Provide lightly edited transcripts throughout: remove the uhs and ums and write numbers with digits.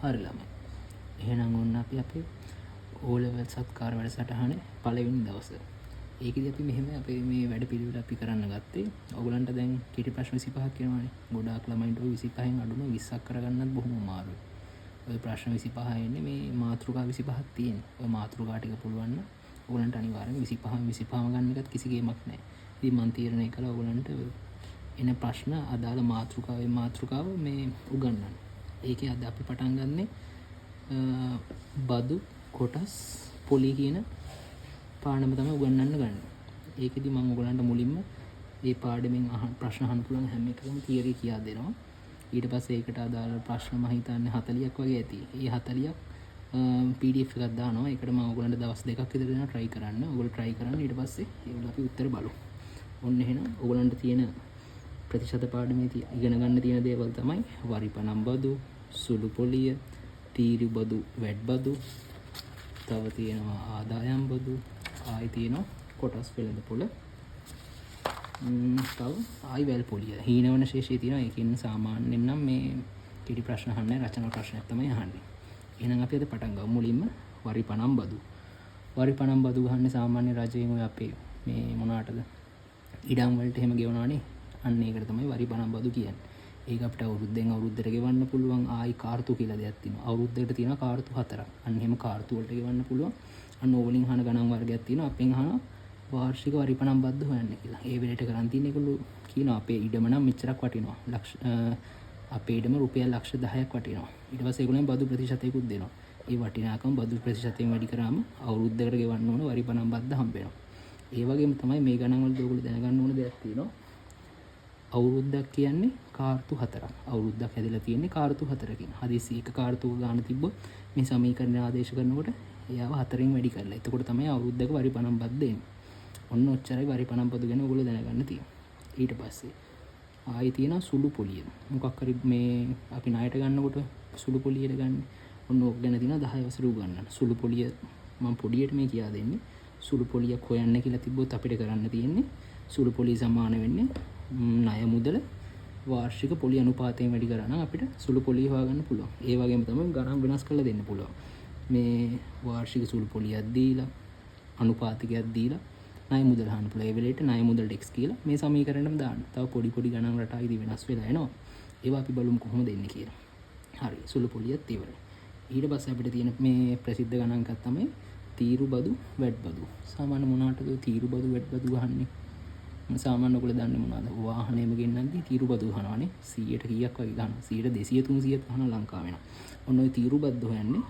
හරි ළමයි. එහෙනම් ඔන්න අපි අපේ O level සත්කාර වැඩසටහනේ පළවෙනි දවසේ. ඒකෙදි අපි මෙහෙම අපේ මේ වැඩ පිළිවෙල අපි කරන්න ගත්තේ. ඔයගලන්ට දැන් කෙටි ප්‍රශ්න 25ක් කියනවානේ. ගොඩාක් ළමයින්ට ඔය 25න් අඩුම 20ක් කරගන්නත් බොහොම අමාරුයි. ඔය ප්‍රශ්න 25 එන්නේ මේ මාතෘකා 25ක් තියෙන්නේ. ඔය මාතෘකා ටික පුළුවන් නම් ඔයගලන්ට අනිවාර්යෙන් 25ම ගන්න එකත් කිසි ගේමක් නැහැ. ඉතින් මම තීරණය කළා ඔයගලන්ට එන ප්‍රශ්න අදාළ මාතෘකාව මේ උගන්වන්න. ඒකේ අද අපි පටන් ගන්නෙ බදු කොටස් පොලි කියන පාඩම තමයි උගන්වන්න ගන්න. ඒකෙදි මම ඔයගලන්ට මුලින්ම මේ පාඩමෙන් ප්‍රශ්න අහන්න පුළුවන් හැම එකකම තියරි කියා දෙනවා. ඊට පස්සේ ඒකට අදාළ ප්‍රශ්න මම හිතන්නේ 40ක් වගේ ඇති. ඒ 40ක් PDF එකක් දානවා. ඒකට මම ඔයගලන්ට දවස් දෙකක් විතර දෙනවා try කරන්න. ඔයගොල්ලෝ try කරන්න ඊට පස්සේ ඒවල අපි උත්තර බලමු. ඔන්න එහෙනම් ඔයගලන්ට තියෙන ප්‍රතිශත පාඩමේ ඉගෙන ගන්න තියෙන දේවල් තමයි වරිපනම් බදු, සුළු පොලිය, තීරු බදු, වැට් බදු, තව තියෙනවා ආදායම් බදු, ආයි තියෙනවා කොටස් වෙළඳ පොළ, තව ආයි වැල් පොලිය. හීනවන ශේෂය තියෙනවා. ඒකෙන් සාමාන්‍යයෙන් නම් මේ කෙටි ප්‍රශ්න අහන්නේ රචනා ප්‍රශ්නයක් තමයි අහන්නේ. එහෙනම් අපි අද පටන් ගමු. මුලින්ම වරිපනම් බදු. වරිපනම් බදු ගහන්නේ සාමාන්‍ය රජයෙන් ඔය අපේ මේ මොනකටද? ඉඩම් වලට එහෙම ගෙවනවානේ. අන්න ඒකට තමයි වරිපනම් බදු කියන්නේ. ඒක අපිට අවුරුද්දෙන් අවුරුද්දට ගෙවන්න පුළුවන්. ආයි කාර්තු කියලා දෙයක් තියෙනවා. අවුරුද්දකට තියෙනවා කාර්තු 4ක්. අන්න එහෙම කාර්තු වලට ගෙවන්න පුළුවන්. අන්න ඕවලින් අහන ගණන් වර්ගයක් තියෙනවා. අපෙන් අහන වාර්ෂික වරිපනම් බද්ද හොයන්න කියලා. ඒ වෙලෙට කරන් තියෙන ඒගොල්ලෝ කියනවා අපේ ඉඩම නම් මෙච්චරක් වටිනවා. අපේ ඉඩම රුපියල් ලක්ෂ 10ක් වටිනවා. ඊට පස්සේ ඒගොල්ලන් බදු ප්‍රතිශතයකුත් දෙනවා. ඒ වටිනාකම බදු ප්‍රතිශතයෙන් වැඩි කරාම අවුරුද්දකට ගෙවන්න ඕන වරිපනම් බද්ද හම්බ වෙනවා. ඒ වගේම තමයි මේ ගණන් වලදී ඔයගොල්ලෝ දැනගන්න ඕන දෙයක් තියෙනවා. අවුරුද්දක් කියන්නේ කාර්තු 4ක්. අවුරුද්දක් හැදිලා තියෙන්නේ කාර්තු 4කින්. හදිසි එක කාර්තුක ගන්න තිබ්බොත් මේ සමීකරණ ආදේශ කරනකොට එයාව 4න් වැඩි කරලා. එතකොට තමයි අවුරුද්දක වරිපනම් බද්ද එන්නේ. ඔන්න ඔච්චරයි වරිපනම් බදු ගැන ඔයගොල්ලෝ දැනගන්න තියෙන්නේ. ඊට පස්සේ ආයි තියෙනවා සුළු පොලිය. මොකක් හරි මේ අපි ණයට ගන්නකොට සුළු පොලියට ගන්න. ඔන්න ඕක ගැන තියෙනවා 10 වසර උගන්වන්න. සුළු පොලිය මම පොඩියට මේ කියා දෙන්නේ. සුළු පොලියක් හොයන්න කියලා තිබ්බොත් අපිට කරන්න තියෙන්නේ සුළු පොලිය සමාන වෙන්නේ ණය මුදල වාර්ෂික පොලි අනුපාතයෙන් වැඩි කරා නම් අපිට සුළු පොලිය හොයාගන්න පුළුවන්. ඒ වගේම තමයි ගණන් වෙනස් කරලා දෙන්න පුළුවන්. මේ වාර්ෂික සුළු පොලියක් දීලා අනුපාතිකයක් දීලා ණය මුදල හොයන්න පුළුවන්. ඒ වෙලෙට ණය මුදලට x කියලා මේ සමීකරණයටම දාන්න. තව පොඩි ගණන් රටා ඉදි වෙනස් වෙලා එනවා. ඒවා අපි බලමු කොහොමද එන්නේ කියලා. හරි සුළු පොලියත් ඉවරයි. ඊට පස්සේ අපිට තියෙන මේ ප්‍රසිද්ධ ගණන්කක් තමයි තීරු බදු වැට් බදු. සාමාන්‍ය මොනකටද තීරු බදු වැට් බදු ගහන්නේ? සාමාන්‍ය ඔයගොල්ලෝ දන්නේ මොනවද? වාහනයම ගෙන්නද්දී තීරු බදු ගහනවානේ. 100ට කීයක් වගේ ගහනවා? 100 200 300ක් ගහන ලංකාව වෙනවා. ඔන්න ඔය තීරු බද්ද හොයන්නේ.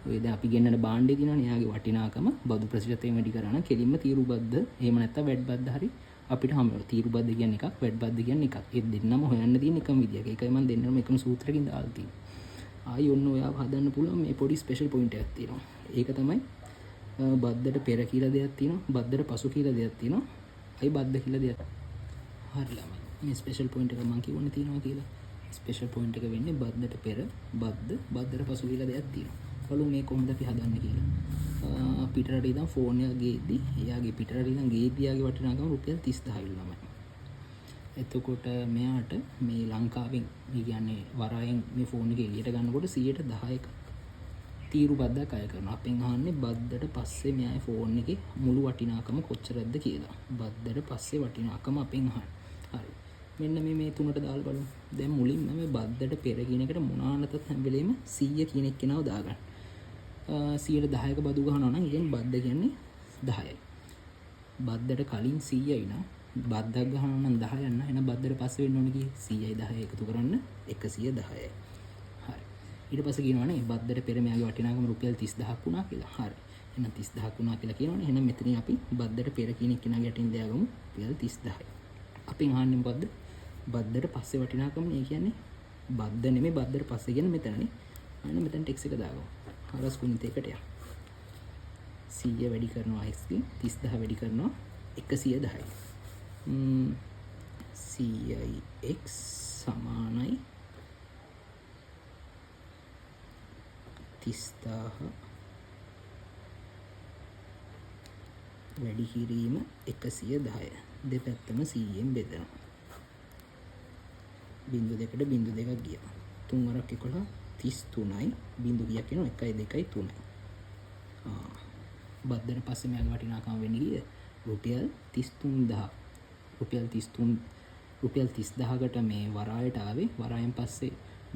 ඔය දැන් අපි ගෙන්නන භාණ්ඩේ දිනවනේ. එයාගේ වටිනාකම බදු ප්‍රතිශතයෙන් වැඩි කරා නම් කෙලින්ම තීරු බද්ද එහෙම නැත්නම් වැට් බද්ද හරි අපිට හම්බ වෙනවා. තීරු බද්ද කියන්නේ එකක්, වැට් බද්ද කියන්නේ එකක්. ඒ දෙන්නම හොයන්න තියෙන එකම විදියක්. ඒකයි මම දෙන්නම එකම සූත්‍රයකින් දාලා තියෙන්නේ. ආයි ඔන්න ඔයාව හදන්න පුළුවන් මේ පොඩි ස්පෙෂල් පොයින්ට් එකක් තියෙනවා. ඒක තමයි බද්දට පෙර කියලා දෙයක් තියෙනවා. බද්දට පසු කියලා දෙයක් තියෙනවා. අයි බද්ද කියලා දෙයක්. හරි ළමයි. මේ ස්පෙෂල් පොයින්ට් එක මම කියවන්නේ තියෙනවා කියලා. ස්පෙෂල් පොයින්ට් එක වෙන්නේ බද්දට පෙර බද්දට පසු කියලා දෙයක් තියෙනවා. බලමු මේ කොහොමද අපි හදන්නේ කියලා. පිටරට ඉඳන් ෆෝන් එක ගේද්දි එයාගේ පිටරට ඉඳන් ගේද්දි එයාගේ වටිනාකම රුපියල් 30000 ළමයි. එතකොට මෙයාට මේ ලංකාවෙන් ඒ කියන්නේ වරායෙන් මේ ෆෝන් එක එළියට ගන්නකොට 10%ක තීරු බද්දක් අය කරනවා. අපෙන් අහන්නේ බද්දට පස්සේ මෙයාගේ ෆෝන් එකේ මුළු වටිනාකම කොච්චරද කියලා. බද්දට පස්සේ වටිනාකම අපෙන් අහන්නේ. හරි. මෙන්න මේ තුනට දාලා බලමු. දැන් මුලින්ම මේ බද්දට පෙර කියන එකට මොනානතත් හැම වෙලෙම 100 කියන එක්කෙනාව දාගන්න. 110ක බදු ගහනවා නම් ඉතින් බද්ද කියන්නේ 10යි. බද්දට කලින් 100යි නම් බද්දක් ගහනවා නම් 10ක් නෑ. එහෙනම් බද්දට පස්සේ වෙන්න ඕනේ කී 100යි 10යි එකතු කරන්න 110යි. හරි. ඊට පස්සේ කියනවානේ බද්දට පෙර මෙයාගේ වටිනාකම රුපියල් 30000ක් වුණා කියලා. හරි. එහෙනම් 30000ක් වුණා කියලා කියනවනේ. එහෙනම් මෙතනින් අපි බද්දට පෙර කියන එක්කෙනාගේ යටින් දාගමු රුපියල් 30000යි. අපෙන් අහන්නේ මොකද්ද? බද්දට පස්සේ වටිනාකම නේ කියන්නේ. බද්ද නෙමෙයි බද්දට පස්සේ කියන්නේ මෙතනනේ. අන්න මෙතන ටෙක්ස් එක දාගමු. හරස් ගුණිතයකට යක්. 100 වැඩි කරනවා x ගෙන් 30000 වැඩි කරනවා 110යි. 100යි x සමානයි 30000 වැඩි කිරීම 110. දෙපැත්තම 100ෙන් බෙදනවා. බිංදු දෙකට බිංදු දෙකක් ගියා. 3 වරක් 11 33යි බිඳු කීයක් එනවා 1 2 3යි. බද්දට පස්සේ මෙයාගේ වටිනාකම වෙන්නේ කීයද? රුපියල් 33000. රුපියල් 30000කට මේ වරායට ආවේ. වරායෙන් පස්සේ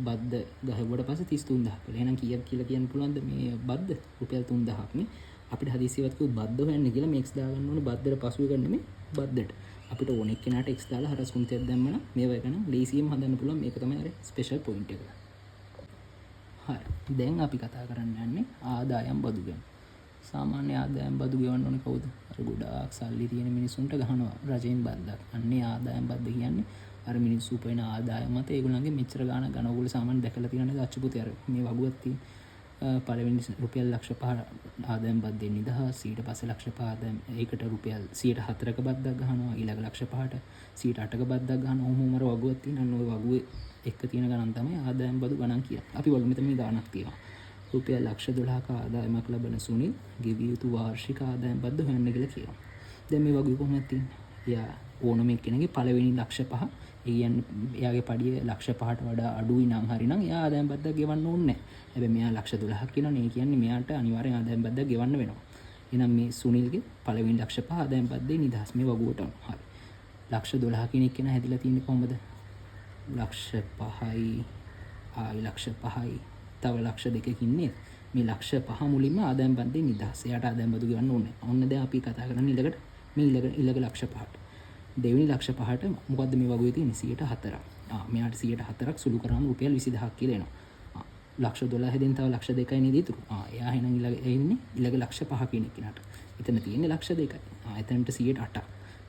බද්ද ගහුවට පස්සේ 33000 කියලා. එහෙනම් කීයක් කියලා කියන්න පුළුවන්ද මේ බද්ද? රුපියල් 3000ක් නේ. අපිට හදිසියවත් කිව්ව බද්ද හොයන්න කියලා මේ x දාගන්න ඕනේ බද්දට පසුව ගන්න නෙමෙයි බද්දට. අපිට ඕන එක්කෙනාට x දාලා හරස් කුණිතයක් දැම්මම මේව එක නම් ලේසියෙන් හදන්න පුළුවන්. මේක තමයි අර ස්පෙෂල් පොයින්ට් එක. හරි. දැන් අපි කතා කරන්න යන්නේ ආදායම් බදු ගැන. සාමාන්‍ය ආදායම් බදු ගෙවන්න ඕනේ කවුද? අර ගොඩාක් සල්ලි තියෙන මිනිසුන්ට ගහනවා රජයෙන් බද්දක්. අන්නේ ආදායම් බද්ද කියන්නේ අර මිනිස්සු උපයන ආදායම මත ඒගොල්ලන්ගේ මෙච්චර ගාණක් ගන්න. ඕගොල්ලෝ සාමාන්‍ය දැකලා තියෙනවනේ අච්චුපුතේ අර මේ වගුවක් තියෙන. පළවෙනි රුපියල් ලක්ෂ 5 ආදායම් බද්දෙන් නිදහස්. ඊට පස්සේ ලක්ෂ 5 ආදායම් ඒකට රුපියල් 104ක බද්දක් ගහනවා. ඊළඟ ලක්ෂ 5ට 108ක බද්දක් ගහනවා. ඔහොම අර වගුවක් තියෙනවා. ඔය වගුවේ එක තියෙන ගණන් තමයි ආදායම් බදු ගණන් කියන්නේ. අපි බලමු මෙතන මේ ගණනක් තියෙනවා. රුපියල් ලක්ෂ 12ක ආදායමක් ලබන සුනිල් ගෙවිය යුතු වාර්ෂික ආදායම් බද්ද හොයන්න කියලා කියනවා. දැන් මේ වගේ කොහොමද තියෙන්නේ? එයා ඕනම එක්කෙනෙක්ගේ පළවෙනි ලක්ෂ 5 ඒ කියන්නේ එයාගේ පඩිය ලක්ෂ 5ට වඩා අඩුයි නම් හරිනම් එයා ආදායම් බද්දක් ගෙවන්න ඕනේ නැහැ. හැබැයි මෙයා ලක්ෂ 12ක් කියනවනේ. ඒ කියන්නේ මෙයාට අනිවාර්යෙන් ආදායම් බද්දක් ගෙවන්න වෙනවා. එහෙනම් මේ සුනිල්ගේ පළවෙනි ලක්ෂ 5 ආදායම් බද්දේ නිදහස් මේ වගුවට අනුව. හරි. ලක්ෂ 12 කියන එක හැදිලා තියෙන්නේ කොහොමද? ලක්ෂ 5යි ආයි ලක්ෂ 5යි තව ලක්ෂ 2කින් නේද? මේ ලක්ෂ 5 මුලින්ම ආදායම් බද්දේ නිදහස්. එයාට ආදායම් බදු ගෙවන්න ඕනේ. ඔන්න දැන් අපි කතා කරන්නේ ඊළඟට මේ ඊළඟ ලක්ෂ 5ට. දෙවෙනි ලක්ෂ 5ට මොකද්ද මේ වගුවේ තියෙන්නේ 104ක්. මෙයාට 104ක් සුළු කරාම රුපියල් 20000ක් කියලා එනවා. ලක්ෂ 12 දෙන් තව ලක්ෂ 2යි නේද ඉතුරු. එයා එහෙනම් ඊළඟ ලක්ෂ 5 කියන කෙනාට. එතන තියෙන්නේ ලක්ෂ 2යි. එතනට 108ක්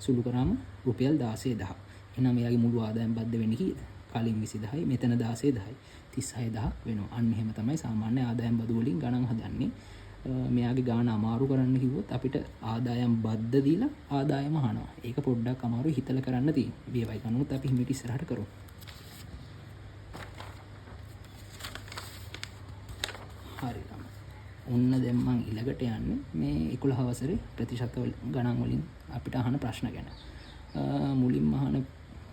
සුළු කරාම රුපියල් 16000. එහෙනම් එයාගේ මුළු ආදායම් බද්ද වෙන්නේ කීයද? කලින් 20000යි මෙතන 16000යි 36000ක් වෙනවා. අන්න එහෙම තමයි සාමාන්‍ය ආදායම් බදු වලින් ගණන් හදන්නේ. මෙයාගේ ගාන අමාරු කරන්න කිව්වොත් අපිට ආදායම් බද්ද දීලා ආදායම අහනවා. ඒක පොඩ්ඩක් අමාරුයි හිතලා කරන්න තියෙන්නේ. මේවයි ගණනුත් අපි හිමිට ඉස්සරහට කරමු. හරි තමයි. ඔන්න දැන් මම ඊළඟට යන්නේ මේ 11 වසරේ ප්‍රතිශත ගණන් වලින් අපිට අහන ප්‍රශ්න ගැන. මුලින්ම අහන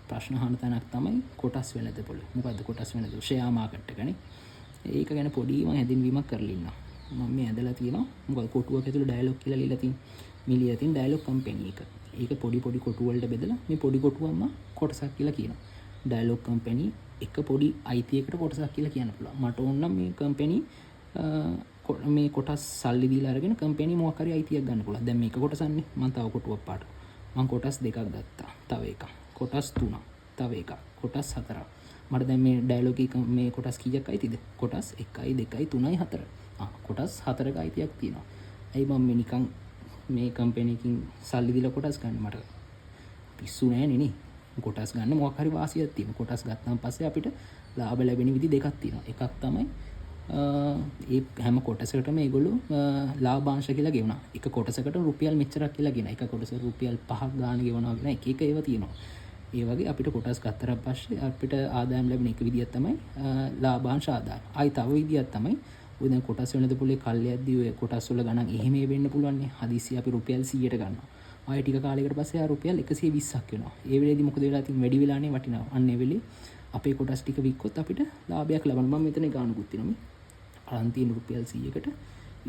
ප්‍රශ්න අහන තැනක් තමයි කොටස් වෙළඳපොළ. මොකද්ද කොටස් වෙළඳපොළ? ෂෙයා මාකට් එකනේ. ඒක ගැන පොඩි මම හැදින්වීමක් කරලා ඉන්නවා. මම මේ ඇදලා තියෙනවා. මොකද කොටුවක් ඇතුළේ ඩයලොග් කියලා ලියලා තියෙනවා. මේ ලියලා තියෙන ඩයලොග් කම්පැනි එක. ඒක පොඩි කොටු වලට බෙදලා මේ පොඩි කොටුවම කොටසක් කියලා කියනවා. ඩයලොග් කම්පැනි එක පොඩි අයිතියකට කොටසක් කියලා කියන්න පුළුවන්. මට ඕන නම් මේ කම්පැනි මේ කොටස් සල්ලි දීලා අරගෙන කම්පැනි මොකක් හරි අයිතියක් ගන්න පුළුවන්. දැන් මේක කොටසන්නේ. මම තව කොටුවක් පාට. මම කොටස් දෙකක් ගත්තා. තව එකක්. කොටස් 3ක්. තව එකක්. කොටස් 4ක්. මට දැන් මේ ඩයලොග් එක මේ කොටස් කීයක් අයිතිද? කොටස් 1යි 2යි 3යි 4යි. කොටස් 4ක අයිතියක් තියෙනවා. ඇයි මම මේ නිකන් මේ කම්පැනි එකකින් සල්ලි දීලා කොටස් ගන්න? මට පිස්සු නෑනේ නේ. කොටස් ගන්න මොකක් හරි වාසියක් තියෙනවා. කොටස් ගත්තාන් පස්සේ අපිට ලාභ ලැබෙන විදි දෙකක් තියෙනවා. එකක් තමයි ඒ හැම කොටසකටම ඒගොල්ලෝ ලාභාංශ කියලා ගෙවනවා. එක කොටසකට රුපියල් මෙච්චරක් කියලා ගෙන. එක කොටසකට රුපියල් 5ක් ගාන ගෙවනවා කියන එක ඒවා තියෙනවා. ඒ වගේ අපිට කොටස් ගත්තට පස්සේ අපිට ආදායම් ලැබෙන එක විදියක් තමයි ලාභාංශ ආදායම. ආයි තව විදියක් තමයි ඔය දැන් කොටස් වෙළඳපොලේ කල්යද්දී ඔය කොටස් වල ගණන් එහෙම වෙන්න පුළුවන් නේ. හදිස්සිය අපි රුපියල් 100ට ගන්නවා. ආයෙ ටික කාලයකට පස්සේ ආ රුපියල් 120ක් වෙනවා. ඒ වෙලේදී මොකද වෙලා තියෙන්නේ? වැඩි වෙලානේ වටිනවා. අන්න ඒ වෙලේ අපේ කොටස් ටික වික්කොත් අපිට ලාභයක් ලබන්න. මම මෙතන ගානුකුත් තියෙනවා මේ. අරන් තියෙන රුපියල් 100කට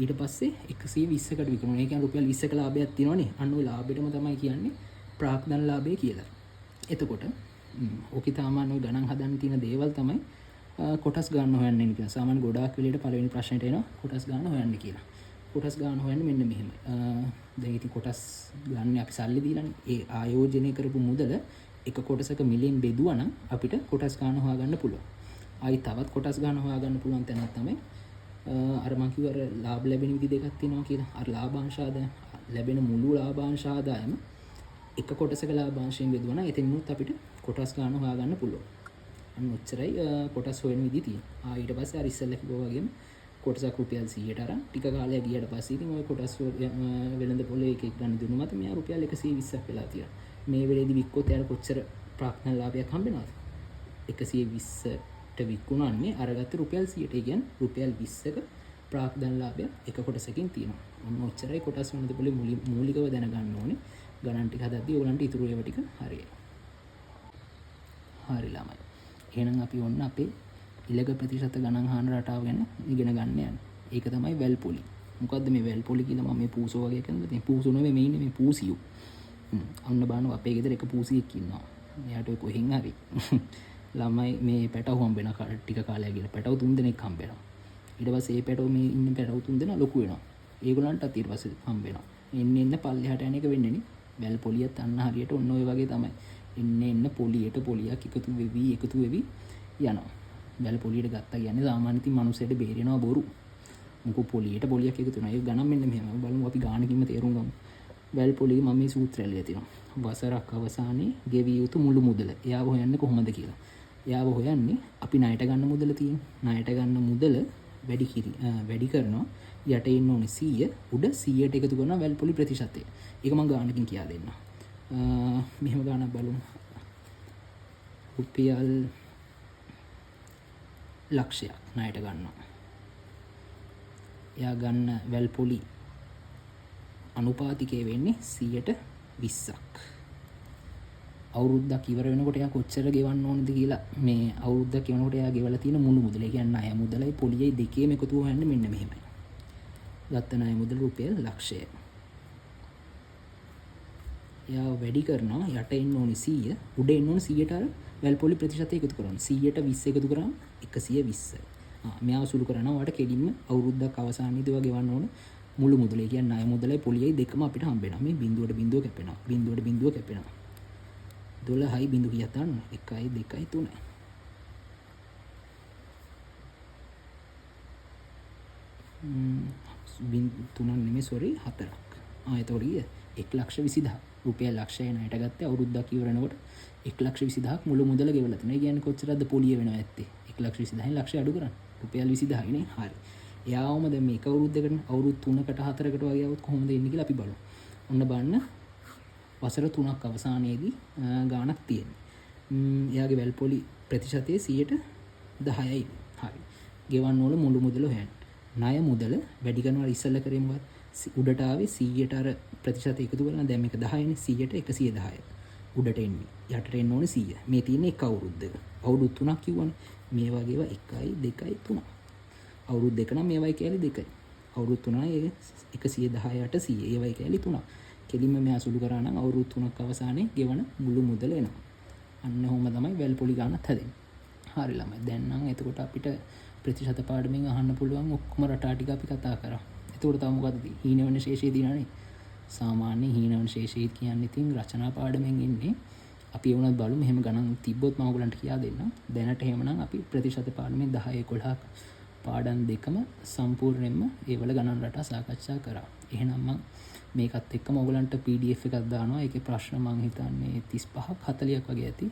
ඊට පස්සේ 120කට විකුණනවා. ඒ කියන්නේ රුපියල් 20ක ලාභයක් තියෙනවනේ. අන්න ওই ලාභෙටම තමයි කියන්නේ ප්‍රාග්ධන ලාභය කියලා. එතකොට ඕකේ තාමාන ඔය ගණන් හදන්න තියෙන දේවල් තමයි කොටස් ගන්න හොයන්න ඉන්නේ කියලා. සාමාන්‍ය ගොඩාක් වෙලෙට පළවෙනි ප්‍රශ්නෙට එනවා කොටස් ගන්න හොයන්න කියලා. කොටස් ගන්න හොයන්නේ මෙන්න මෙහෙමයි. දැන් ඉතින් කොටස් ගන්න අපි සල්ලි දීලානේ. ඒ ආයෝජනය කරපු මුදල එක කොටසක මිලියන් බෙදුවා නම් අපිට කොටස් ගන්න හොයාගන්න පුළුවන්. ආයි තවත් කොටස් ගන්න හොයාගන්න පුළුවන් තැනක් තමයි අර මං කිව්ව අර ලාභ ලැබෙන විදි දෙකක් තියෙනවා කියලා. අර ලාභාංශ ආදායම ලැබෙන මුළු ලාභාංශ ආදායම එක කොටසක ලාභාංශයෙන් බෙදුවා නම් එතනිනුත් අපිට කොටස් ගන්න හොයාගන්න පුළුවන්. අන්න ඔච්චරයි කොටස් හොයන විදි තියෙන්නේ. ඊට පස්සේ අර ඉස්සෙල්ලා කිව්වා වගේම කොටසක් රුපියල් 100ට අරන් ටික කාලයක් ගියට පස්සේ ඉතින් ওই කොටස් වෙළඳ පොලේ එක එක ගන්න දුන්නු මත මෙයා රුපියල් 120ක් වෙලා තියෙනවා. මේ වෙලේදී වික්කොත් යාර කොච්චර ප්‍රාග්ධන ලාභයක් හම්බෙනවද? 120ට විකුණන්නේ අරගත්ත රුපියල් 100ට. ඒ කියන්නේ රුපියල් 20ක ප්‍රාග්ධන ලාභයක් එක කොටසකින් තියෙනවා. ඔන්න ඔච්චරයි කොටස් වෙළඳ පොලේ මූලිකව දැනගන්න ඕනේ. ගණන් ටික හදද්දී ඔයගලන්ට ඉතුරු ඒවා ටික හරියයි. හරි ළමයි. එහෙනම් අපි ඔන්න අපේ ඉලක ප්‍රතිශත ගණන් හාන රටාව ගැන ඉගෙන ගන්න යන්නේ. ඒක තමයි වැල් පොලි. මොකද්ද මේ වැල් පොලි කියලා මම මේ පූසෝ වගේ කියන්නේ. ඉතින් පූසෝ නෙමෙයි මේ ඉන්නේ මේ පූසියෝ. අන්න බලන්න අපේ ගෙදර එක පූසියෙක් ඉන්නවා. එයාට ඔය කොහෙන් හරි ළමයි මේ පැටව හම්බෙන ටික කාලයක් ගිහලා පැටව 3 දෙනෙක් හම්බෙනවා. ඊට පස්සේ මේ පැටව මේ ඉන්න පැටව 3 දෙනා ලොකු වෙනවා. ඒගොල්ලන්ටත් ඊට පස්සේ හම්බෙනවා. එන්න පල්ලෙහාට යන එක වෙන්නේ නේ. වැල් පොලියත් අන්න හරියට ඔන්න ඔය වගේ තමයි. එන්න පොලියට පොලියක් එකතු වෙවි යනවා. වැල් පොලියට ගත්තා කියන්නේ සාමාන්‍ය ඉතින් මිනිස්සුන්ට බේරෙනවා බොරු. මොකෝ පොලියට පොලියක් එකතු වෙනවා. ඒක ගණන් මෙන්න මෙහෙම. බලමු අපි ගානකින්ම තේරුම් ගමු. වැල් පොලිය මම මේ සූත්‍රය ලියලා තියෙනවා. වසරක් අවසානයේ ගෙවිය යුතු මුළු මුදල. එයාව හොයන්නේ කොහොමද කියලා. එයාව හොයන්නේ අපි ණයට ගන්න මුදල තියෙන. ණයට ගන්න මුදල වැඩි කරනවා. යට ඉන්න ඕනේ 100 උඩ 100ට එකතු කරනවා වැල් පොලි ප්‍රතිශතය. ඒක මම ගානකින් කියලා දෙන්නම්. මෙහෙම ගානක් බලමු. රුපියල් ලක්ෂයක් ණයට ගන්නවා. එයා ගන්න වැල් පොලි අනුපාතිකය වෙන්නේ 120ක්. අවුරුද්දක් ඉවර වෙනකොට එයා කොච්චර ගෙවන්න ඕනද කියලා මේ අවුරුද්දක් වෙනකොට එයා ගෙවලා තියෙන මුළු මුදල. ඒ කියන්නේ ණය මුදලයි පොලියයි දෙකේම එකතු වෙන්නේ මෙන්න මෙහෙමයි. ගත්ත ණය මුදල රුපියල් ලක්ෂය. එයා වැඩි කරනවා යට එන්න ඕනේ 100 උඩ එන්න ඕනේ 100ට අර වැල් පොලි ප්‍රතිශතය එකතු කරනවා. 100ට 20 එකතු කරාම 120. මෙයා සුළු කරනවා වට කෙලින්ම අවුරුද්දක් අවසානයේදී වගේ ගෙවන්න ඕනේ මුළු මුදල. ඒ කියන්නේ ණය මුදලයි පොලියයි දෙකම අපිට හම්බ වෙනවා. මේ බිඳුවට බිඳුව කැපෙනවා. බිඳුවට බිඳුව කැපෙනවා. 12යි බිඳු කීයක් ගන්න? 1යි 2යි 3යි. තුනක් නෙමෙයි සෝරි 4ක්. එතකොට ගිය 1,20,000 රුපියල් ලක්ෂය ණයට ගත්තේ අවුරුද්දක් ඉවර වෙනකොට 1,20,000ක් මුළු මුදල ගෙවලා තියෙනවා. ඒ කියන්නේ කොච්චරද පොලිය වෙනවා ඇත්තේ? 1,20,000න් ලක්ෂය අඩු කරන්න. රුපියල් 20,000යි නේ. හරි. එයාවම දැන් මේක අවුරුද්දකට අවුරුදු 3කට 4කට වගේ આવුත් කොහොමද ඉන්නේ කියලා අපි බලමු. ඔන්න බලන්න වසර 3ක් අවසානයේදී ගාණක් තියෙනවා. එයාගේ වැල් පොලි ප්‍රතිශතය 10%යි. හරි. ගෙවන්න ඕන මුළු මුදල හොයන්න. ණය මුදල වැඩි කරනවා ඉස්සෙල්ලා කරේ මොකද? උඩට ආවේ 100ට අර ප්‍රතිශතය එකතු කරලා දැන් මේක 10යිනේ 100ට 110. උඩට එන්නේ. යටට එන්න ඕනේ 100. මේ තියෙන්නේ එක අවුරුද්දක. අවුරුදු 3ක් කිව්වනේ. මේ වගේව 1යි 2යි 3යි. අවුරුදු 2 නම් මේවයි කැලි 2යි. අවුරුදු 3යි 110ට 100. ඒවයි කැලි 3ක්. කෙලින්ම මේ අසුළු කරා නම් අවුරුදු 3ක් අවසානයේ ගෙවන මුළු මුදල එනවා. අන්න ඔහොම තමයි වැල් පොලි ගන්නත් හැදෙන්නේ. හරි ළමයි. දැන් නම් එතකොට අපිට ප්‍රතිශත පාඩමෙන් අහන්න පුළුවන් ඔක්කොම රටා ටික අපි කතා කරා. එතකොට තව මොකද්ද? හීනවන ශේෂය දිනන්නේ. සාමාන්‍ය හීනවන ශේෂය කියන්නේ ඉතින් රචනා පාඩමෙන් එන්නේ. අපි ඒ වුණත් බලමු මෙහෙම ගණන් තිබ්බොත් මම ඔයගලන්ට කියා දෙන්නම්. දැනට එහෙමනම් අපි ප්‍රතිශත පාඩමෙන් 10 11ක් පාඩම් දෙකම සම්පූර්ණයෙන්ම ඒවල ගණන් රටා සාකච්ඡා කරා. එහෙනම් මම මේකත් එක්කම ඔයගලන්ට PDF එකක් දානවා. ඒකේ ප්‍රශ්න මම හිතන්නේ 35ක් 40ක් වගේ ඇති.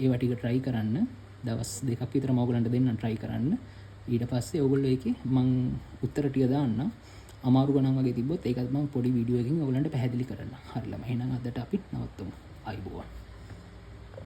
ඒවා ටික try කරන්න. දවස් දෙකක් විතර මම ඔයගලන්ට දෙන්නම් try කරන්න. ඊට පස්සේ ඔයගොල්ලෝ ඒකේ මම උත්තර ටික දාන්න. අමාරු ගණන් වගේ තිබ්බොත් ඒකත් මම පොඩි වීඩියෝ එකකින් ඔයගලන්ට පැහැදිලි කරන්න. හරි ළමයි. එහෙනම් අදට අපි නවත්තමු. ආයිබෝවන්.